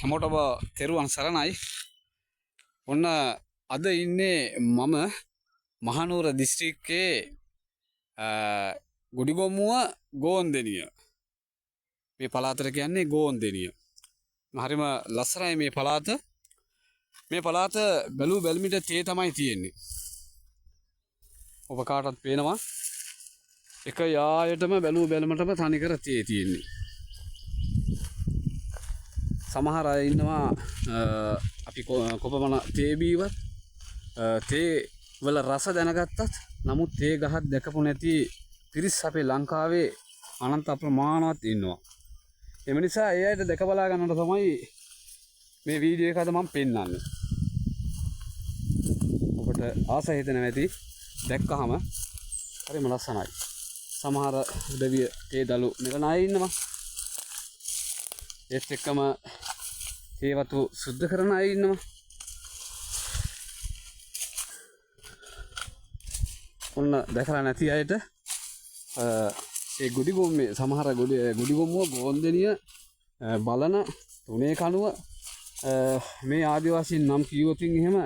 හැමෝටම තෙරුවන් සරණයි. ඔන්න අද ඉන්නේ මම මහනුවර දිස්ත්‍රික්කයේ ගුඩිගොම්මුව ගෝන්දෙනිය. මේ පළාතට කියන්නේ ගෝන්දෙනිය. හරිම ලස්සනයි මේ පළාත. මේ පළාත බැලු බැලමිට තේ තමයි තියෙන්නේ. ඔබ කාටත් පේනවා. එක යායටම බැලු බැලමටම තනිකර තේ තියෙන්නේ. සමහර අය ඉන්නවා අපි කොපමණ තේ බීවත් තේ වල රස දැනගත්තත් නමුත් තේ ගහක් දැකපු නැති පිරිස් අපේ ලංකාවේ අනන්ත අප්‍රමාණවත් ඉන්නවා. එම නිසා ඒ අයට දැක බලා ගන්නට තමයි මේ වීඩියෝ එක අද මම පෙන්නන්නේ. ඔබට ආස හිතෙනවා ඇති දැක්කහම හරිම ලස්සනයි. සමහර උදවිය තේ දළු මෙලන අය ඉන්නවා. ඒත් එක්කම තේ වතු සුද්ධ කරන අය ඉන්නවා. ඔන්න දැකලා නැති අයට ඒ ගුඩිගොම්මේ සමහර ගුඩිගොම්මුව ගෝන්දෙනිය බලන තුනේ කණුව මේ ආදිවාසීන් නම් කිව්වොතින් එහෙම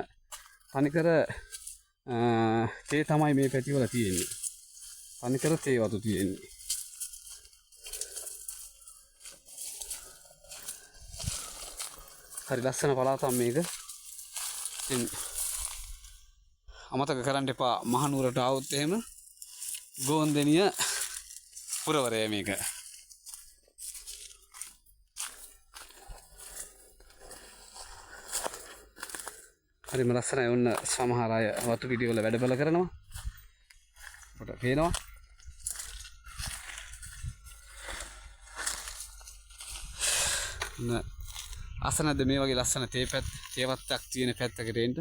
තනිකර තේ තමයි මේ පැතිවල තියෙන්නේ. තනිකර තේ වතු තියෙන්නේ. හරි ලස්සන පළාතක් මේක. ඉතින් අමතක කරන්න එපා මහනුවරට ආවොත් එහෙම ගෝන්දෙනිය පුරවරය මේක. හරිම ලස්සනයි. ඔන්න සමහර අය වතු පිටිවල වැඩබල කරනවා. ඔබට පේනවා. අසනද මේ වගේ ලස්සන තේවත්තක් තියෙන පැත්තකට එන්න.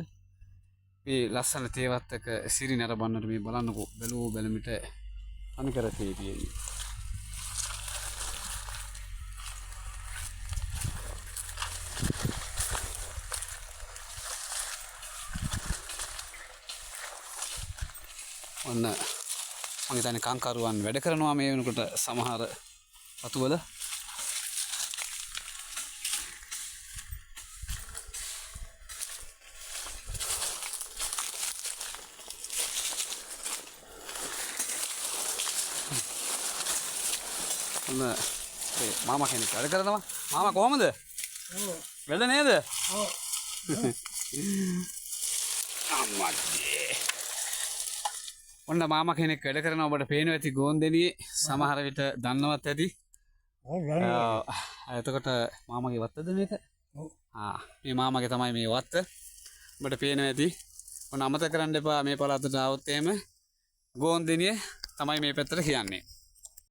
මේ ලස්සන තේවත්තක සිරි නරඹන්නට මේ බලන්නකෝ බැලුවෝ බැලමිට අනිකර තේ තියෙන්නේ. ඔන්න මම හිතන්නේ කංකරුවන් වැඩ කරනවා මේ වෙනකොට සමහර වතුවල. මාමා කෙනෙක් වැඩ කරනවා. මාමා කොහමද? වැඩ නේද? අම්මඩේ. ඔන්න මාමා කෙනෙක් වැඩ කරනවා. ඔබට පේනවා ඇති ගෝන්දෙනියේ සමහර විට දන්නවත් ඇති. එතකොට මාමාගේ වත්තද මේක? මේ මාමාගේ තමයි මේ වත්ත. ඔබට පේනවා ඇති. ඔන්න අමතක කරන්න එපා මේ පළාතට ආවොත් එහෙම ගෝන්දෙනිය තමයි මේ පැත්තට කියන්නේ.